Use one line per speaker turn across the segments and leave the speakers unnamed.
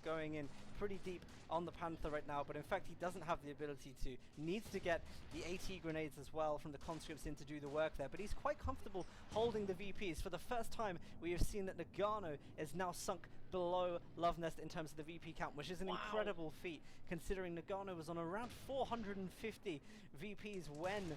going in pretty deep on the Panther right now, but in fact he doesn't have the ability to. Needs to get the AT grenades as well from the conscripts in to do the work there, but he's quite comfortable holding the VPs. For the first time we have seen that Noggano is now sunk below Lunvest in terms of the VP count, which is an incredible feat considering Noggano was on around 450 VPs when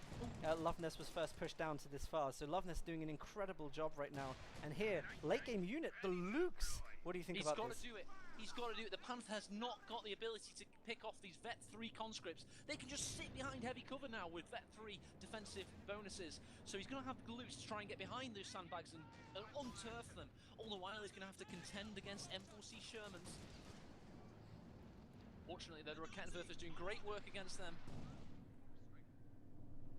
Lunvest was first pushed down to this far. So Lunvest doing an incredible job right now. And here, late game unit, the Lukes. What do you think about this?
He's got to do it. He's got to do it. The Panther has not got the ability to pick off these Vet 3 conscripts. They can just sit behind heavy cover now with Vet 3 defensive bonuses. So he's going to have the Lukes to try and get behind those sandbags and unturf them. All the while he's going to have to contend against M4C Shermans. Fortunately, the Rakettenwerfer is doing great work against them.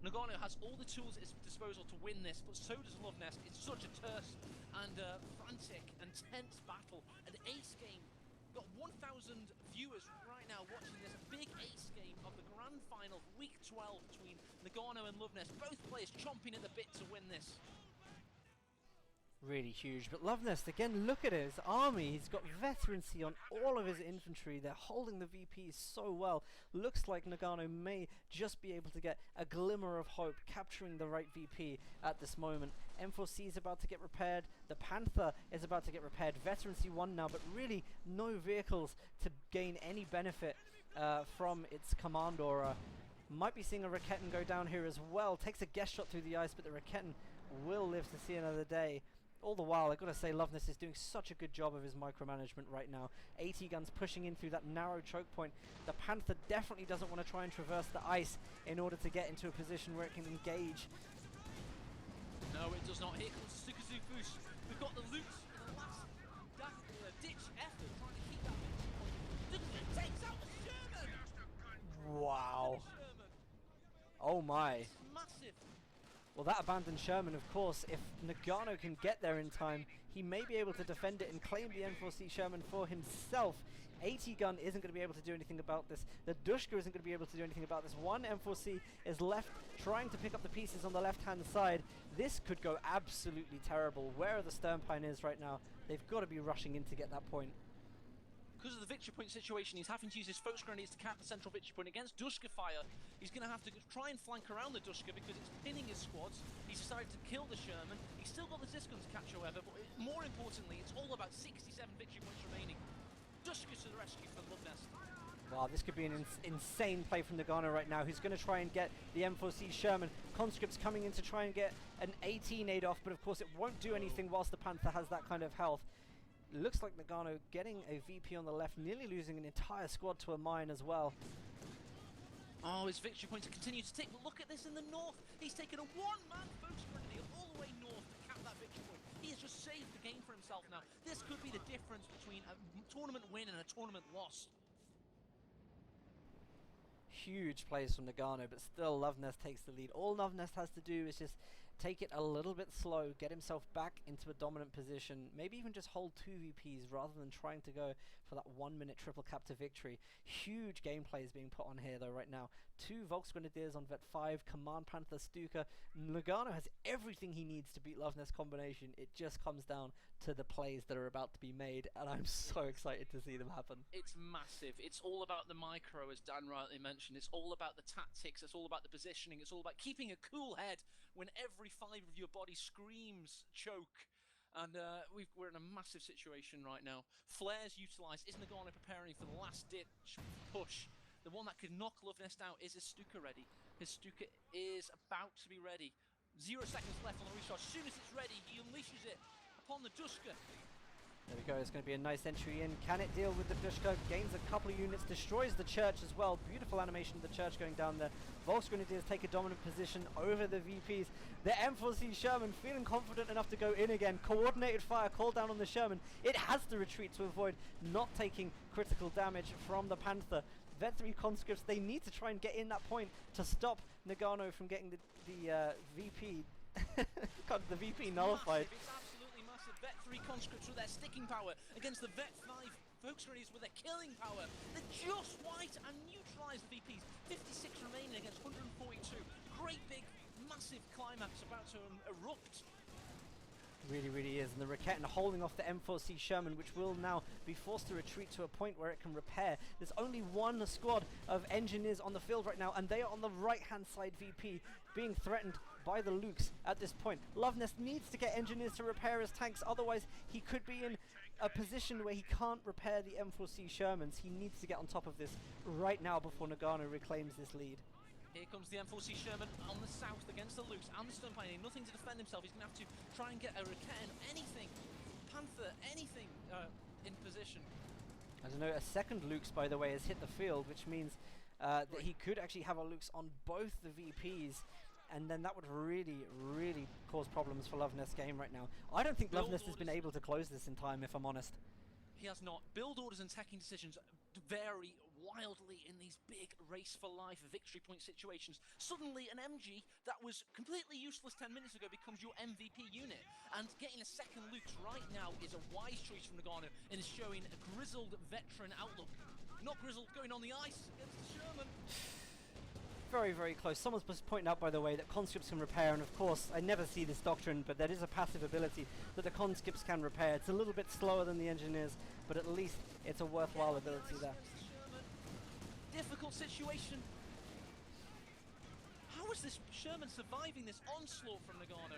Noggano has all the tools at his disposal to win this, but so does Lunvest. It's such a terse and frantic and tense battle. An ace game. We've got 1,000 viewers right now watching this. A big ace game of the grand final, week 12 between Noggano and Lunvest. Both players chomping at the bit to win this.
Really huge, but Lunvest, again, look at his army. He's got veterancy on all of his infantry. They're holding the VPs so well. Looks like Noggano may just be able to get a glimmer of hope, capturing the right VP at this moment. M4C is about to get repaired. The Panther is about to get repaired. Veterancy 1 now, but really no vehicles to gain any benefit from its command aura. Might be seeing a Raketten go down here as well. Takes a guess shot through the ice, but the Raketten will live to see another day. All the while, I've got to say, Lunvest is doing such a good job of his micromanagement right now. AT guns pushing in through that narrow choke point. The Panther definitely doesn't want to try and traverse the ice in order to get into a position where it can engage.
No, it does not. Here comes Sukazufus. We've got the loot in the last ditch effort trying to keep that point. Takes out the Sherman!
Wow. Oh my.
It's massive.
Well, that abandoned Sherman, of course, if Noggano can get there in time, he may be able to defend it and claim the M4C Sherman for himself. AT gun isn't going to be able to do anything about this. The Dushka isn't going to be able to do anything about this. One M4C is left trying to pick up the pieces on the left-hand side. This could go absolutely terrible. Where are the Stern Pioneers right now? They've got to be rushing in to get that point.
Because of the victory point situation, he's having to use his focus grenades to cap the central victory point against Dushka fire. He's going to have to try and flank around the Dushka because it's pinning his squads. He's decided to kill the Sherman. He's still got the Ziscon to catch, however, but more importantly, it's all about 67 victory points remaining. Dushka to the rescue for Lunvest.
Wow, this could be an insane play from Noggano right now. He's going to try and get the M4C Sherman. Conscripts coming in to try and get an 18 off, but of course it won't do anything whilst the Panther has that kind of health. Looks like Noggano getting a VP on the left, nearly losing an entire squad to a mine as well.
Oh, his victory points continue to tick, but look at this in the north. He's taken a one-man focus grenade all the way north to cap that victory point. He has just saved the game for himself now. This could be the difference between a tournament win and a tournament loss.
Huge plays from Noggano, but still Lunvest takes the lead. All Lunvest has to do is just take it a little bit slow, get himself back into a dominant position, maybe even just hold 2 VPs rather than trying to go for that 1-minute triple capture victory. Huge gameplay is being put on here though right now. 2 Volksgrenadiers on Vet 5, Command Panther Stuka. Noggano has everything he needs to beat Lunvest combination. It just comes down to the plays that are about to be made, and I'm so excited to see them happen.
It's massive. It's all about the micro, as Dan rightly mentioned. It's all about the tactics. It's all about the positioning. It's all about keeping a cool head when every fibre of your body screams choke. And we're in a massive situation right now. Flares utilised. Is Noggano preparing for the last ditch push? The one that could knock Lunvest out. Is his Stuka ready? His Stuka is about to be ready. 0 seconds left on the recharge. As soon as it's ready, he unleashes it upon the Dushka.
There we go, it's going to be a nice entry in. Can it deal with the Dushka? Gains a couple of units, destroys the church as well. Beautiful animation of the church going down there. Volksgrenadiers take a dominant position over the VPs. The M4C Sherman feeling confident enough to go in again. Coordinated fire called down on the Sherman. It has to retreat to avoid not taking critical damage from the Panther. Vet 3 conscripts, they need to try and get in that point to stop Noggano from getting the VP God, the VP nullified.
Massive. It's absolutely massive. Vet 3 conscripts with their sticking power against the Vet 5 Volksgrenadiers with their killing power. They're just white and neutralise the VPs. 56 remaining against 142. Great big, massive climax about to erupt.
Really, really is. And the Raketen holding off the M4C Sherman, which will now be forced to retreat to a point where it can repair. There's only one squad of engineers on the field right now, and they are on the right-hand side VP, being threatened by the Lukes at this point. Lovenest needs to get engineers to repair his tanks, otherwise he could be in a position where he can't repair the M4C Shermans. He needs to get on top of this right now before Noggano reclaims this lead.
Here comes the M4C Sherman on the south against the Lukes and the Stun Pioneer. Nothing to defend himself. He's going to have to try and get a Raketen, anything, Panther, anything in position.
I don't know, a second Lukes, by the way, has hit the field, which means that he could actually have a Lukes on both the VPs, and then that would really, really cause problems for Lovenest's game right now. I don't think Lovenest has been able to close this in time, if I'm honest.
He has not. Build orders and teching decisions vary wildly in these big race for life victory point situations. Suddenly an MG that was completely useless 10 minutes ago becomes your MVP unit, and getting a second Lukes right now is a wise choice from Noggano and is showing a grizzled veteran outlook. Not grizzled, going on the ice against the Sherman.
Very, very close. Someone's just pointing out, by the way, that conscripts can repair, and of course, I never see this doctrine, but there is a passive ability that the conscripts can repair. It's a little bit slower than the engineers, but at least it's a worthwhile ability there.
Difficult situation. How is this Sherman surviving this onslaught from Noggano?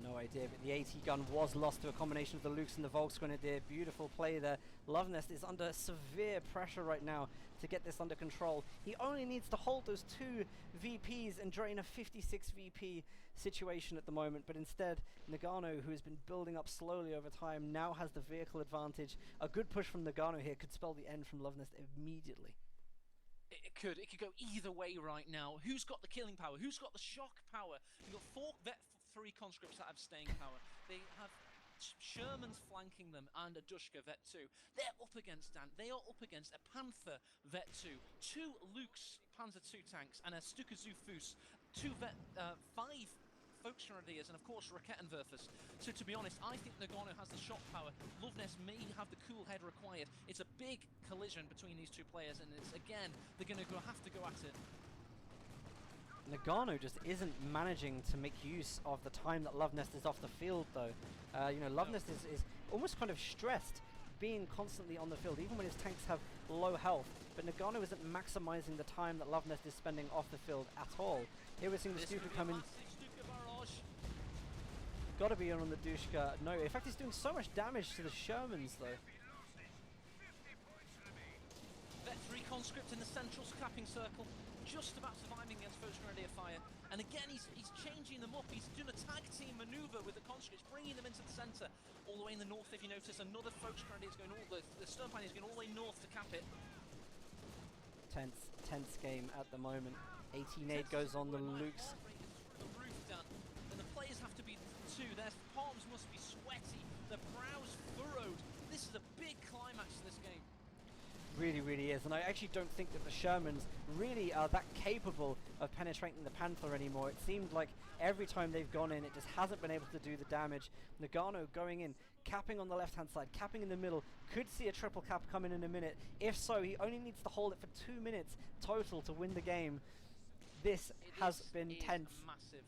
No idea, but the AT gun was lost to a combination of the Lukes and the Volksgrenadier. Beautiful play there. Lovenest is under severe pressure right now to get this under control. He only needs to hold those two VPs and drain a 56 VP situation at the moment, but instead Noggano, who has been building up slowly over time, now has the vehicle advantage. A good push from Noggano here could spell the end from Lovenest immediately.
It could go either way right now. Who's got the killing power? Who's got the shock power? You've got three conscripts that have staying power. They have Shermans flanking them and a Dushka Vet 2. They're up against Dan. They are up against a Panther Vet 2, two Lukes Panzer 2 tanks, and a Stuka Zufus, five Volksgrenadiers, and of course Raketenwerfers. So to be honest, I think Noggano has the shock power. Lovenest may have the cool head required. It's a big collision between these two players, and it's again, they're going to have to go at it.
Noggano just isn't managing to make use of the time that Lovenest is off the field, though. Lovenest is almost kind of stressed being constantly on the field, even when his tanks have low health. But Noggano isn't maximizing the time that Lovenest is spending off the field at all. Here we're seeing the Stuka come in. Gotta be on the Dushka. No, in fact, he's doing so much damage to the Shermans, though.
Vet 3 conscript in the central scrapping circle, just about surviving against Volksgrenadier fire. And again, he's changing them up. He's doing a tag team maneuver with the conscripts, bringing them into the centre. All the way in the north, if you notice, another Volksgrenadier is going the Stun Pioneer is going all the way north to cap it.
Tense game at the moment. 18-8 goes on the Lukes.
The roof done, and the players have to be too. Their palms must be sweaty, their brows furrowed. This is a big climax to this game.
Really, really is, and I actually don't think that the Shermans really are that capable of penetrating the Panther anymore. It seemed like every time they've gone in, it just hasn't been able to do the damage. Noggano going in, capping on the left-hand side, capping in the middle, could see a triple cap coming in a minute. If so, he only needs to hold it for 2 minutes total to win the game. This has been tense.
Massive.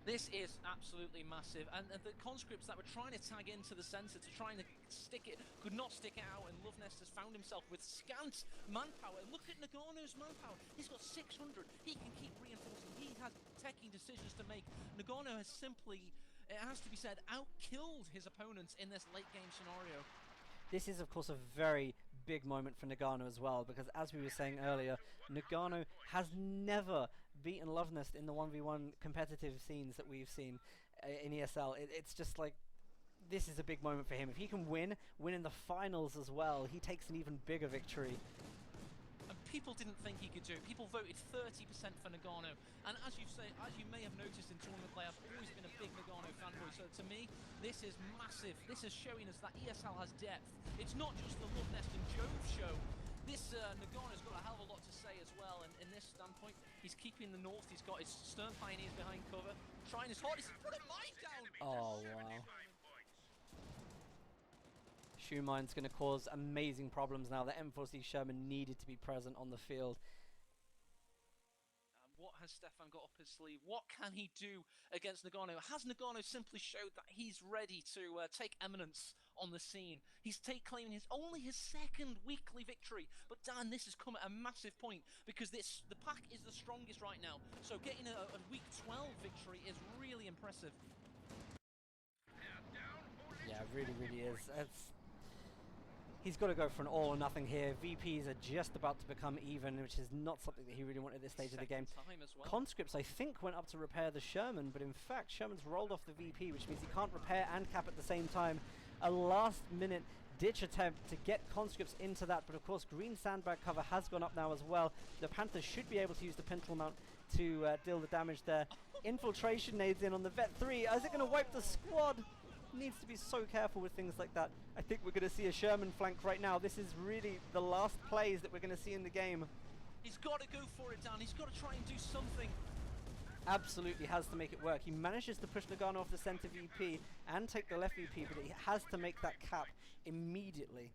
This is absolutely massive, and the conscripts that were trying to tag into the centre to try and stick it, could not stick it out, and Lovenest has found himself with scant manpower. And look at Noggano's manpower, he's got 600, he can keep reinforcing, he has taking decisions to make. Noggano has simply, it has to be said, outkilled his opponents in this late game scenario.
This is, of course, a very big moment for Noggano as well, because as we were saying earlier, Noggano has never beaten Lovenest in the 1v1 competitive scenes that we've seen in ESL. It's just like, this is a big moment for him. If he can win in the finals as well, he takes an even bigger victory.
And people didn't think he could do it. People voted 30% for Noggano. And as you may have noticed in tournament play, I've always been a big Noggano fanboy. So to me, this is massive. This is showing us that ESL has depth. It's not just the Lovenest and Jove show. This Noggano's got a hell of a lot to say as well. And in this standpoint, he's keeping the north. He's got his Stern Pioneers behind cover, trying his hardest to put a mine down.
Oh wow. Shoe Mine's going to cause amazing problems now. The M4C Sherman needed to be present on the field.
What has Stefan got up his sleeve? What can he do against Noggano? Has Noggano simply showed that he's ready to take eminence on the scene? He's claiming only his second weekly victory. But Dan, this has come at a massive point because the pack is the strongest right now. So getting a week 12 victory is really impressive.
Yeah, it really, really is. He's got to go for an all or nothing here. VPs are just about to become even, which is not something that he really wanted at this stage of the game.
Well.
Conscripts, I think, went up to repair the Sherman, but in fact, Sherman's rolled off the VP, which means he can't repair and cap at the same time. A last-minute ditch attempt to get Conscripts into that, but of course, green sandbag cover has gone up now as well. The Panthers should be able to use the Pintle Mount to deal the damage there. Infiltration nades in on the Vet 3. Is it going to wipe the squad? Needs to be so careful with things like that. I think we're going to see a Sherman flank right now. This is really the last plays that we're going to see in the game.
He's got to go for it, Dan. He's got to try and do something.
Absolutely has to make it work. He manages to push Noggano off the center VP and take the left VP, but he has to make that cap immediately.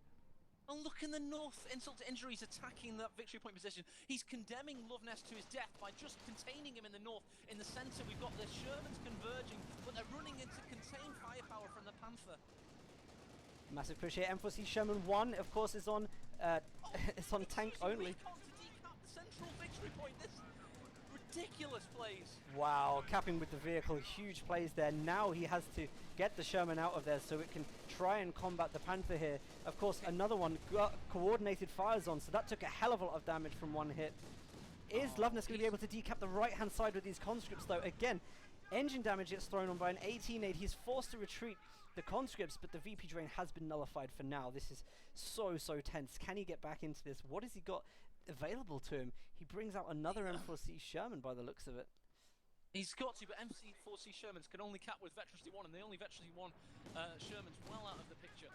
And look in the north, insult to injury, he's attacking that victory point position. He's condemning Lunvest to his death by just containing him in the north. In the center, we've got the Shermans converging, but they're running into contained firepower from the Panther.
Massive push here. M4C Sherman 1, of course, is on it's on tank only.
Recon to decap the central victory point. This ridiculous plays.
Wow, capping with the vehicle, huge plays there. Now he has to get the Sherman out of there so it can try and combat the Panther here. Of course, another one got coordinated fires on, so that took a hell of a lot of damage from one hit. Is Loveness going to be able to decap the right-hand side with these conscripts, though? Again, engine damage gets thrown on by an 18-8. He's forced to retreat the conscripts, but the VP drain has been nullified for now. This is so tense. Can he get back into this? What has he got available to him? He brings out another M4C Sherman by the looks of it.
He's got to, but MC4C Shermans can only cap with Veterancy 1, and the only Veterancy 1 Sherman's well out of the picture.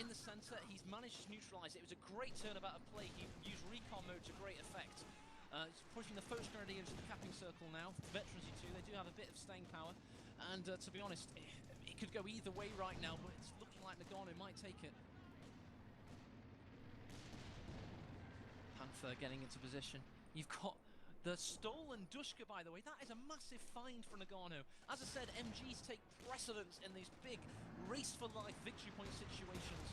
In the center, he's managed to neutralize it. It was a great turnabout of play. He used recon mode to great effect. He's pushing the Focus Grenadier into the capping circle now. Veterancy 2, they do have a bit of staying power. And to be honest, it could go either way right now, but it's looking like Noggano might take it. Panther getting into position. You've got the stolen Dushka, by the way. That is a massive find for Noggano. As I said, MGs take precedence in these big race-for-life victory point situations.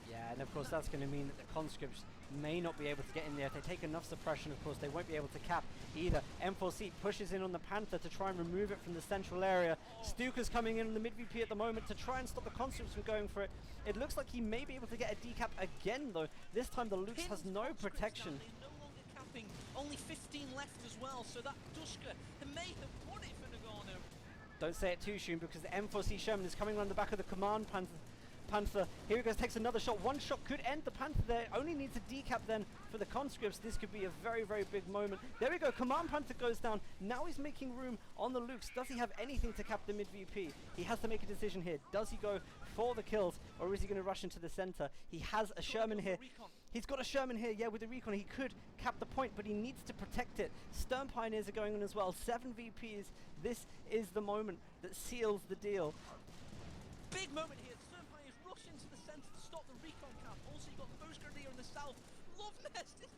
Yeah, and of course that's going to mean that the conscripts may not be able to get in there. If they take enough suppression, of course, they won't be able to cap either. M4C pushes in on the Panther to try and remove it from the central area. Stuka's coming in on the mid-VP at the moment to try and stop the conscripts from going for it. It looks like he may be able to get a decap again, though. This time the Lux has no protection.
Only 15 left as well, so that Dushka may have won it for Noggano.
Don't say it too soon, because the M4C Sherman is coming around the back of the command Panther. Here he goes, takes another shot. One shot could end the Panther there. Only needs a decap then for the conscripts. This could be a very big moment. There we go, Command Panther goes down. Now he's making room on the Lux. Does he have anything to cap the mid-VP? He has to make a decision here. Does he go for the kills, or is he going to rush into the center? He has a Sherman here. He's got a Sherman here, yeah, with the recon. He could cap the point, but he needs to protect it. Stern Pioneers are going on as well. 7 VPs. This is the moment that seals the deal.
Big moment here. Stern Pioneers rush into the center to stop the recon cap. Also, you've got the Focus Grenadier in the south. Lovenest is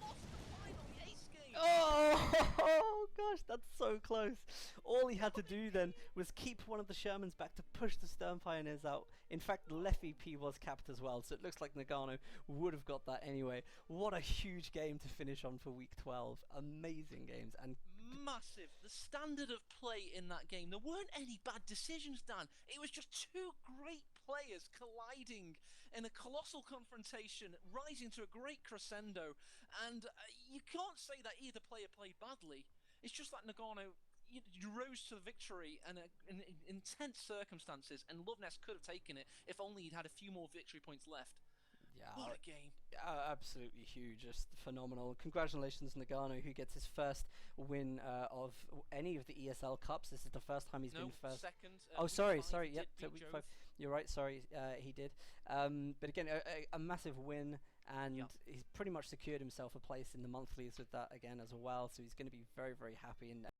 lost the final, the ace game.
Oh gosh, that's so close. All he had to do then was keep one of the Shermans back to push the Stern Pioneers out. In fact, the left VP was capped as well, so it looks like Noggano would have got that anyway. What a huge game to finish on for week 12. Amazing games and
massive. The standard of play in that game, there weren't any bad decisions, Dan. It was just two great players colliding in a colossal confrontation, rising to a great crescendo. And you can't say that either player played badly. It's just that Noggano you rose to the victory and in intense circumstances, and Loveness could have taken it if only he'd had a few more victory points left. Yeah, what a game.
Absolutely huge, just phenomenal. Congratulations, Noggano, who gets his first win of any of the ESL Cups. This is the first time he's been first.
Second.
Oh, sorry, yep, so week 5. You're right, sorry, he did. But again, a massive win, and he's pretty much secured himself a place in the monthlies with that again as well, so he's going to be very happy. And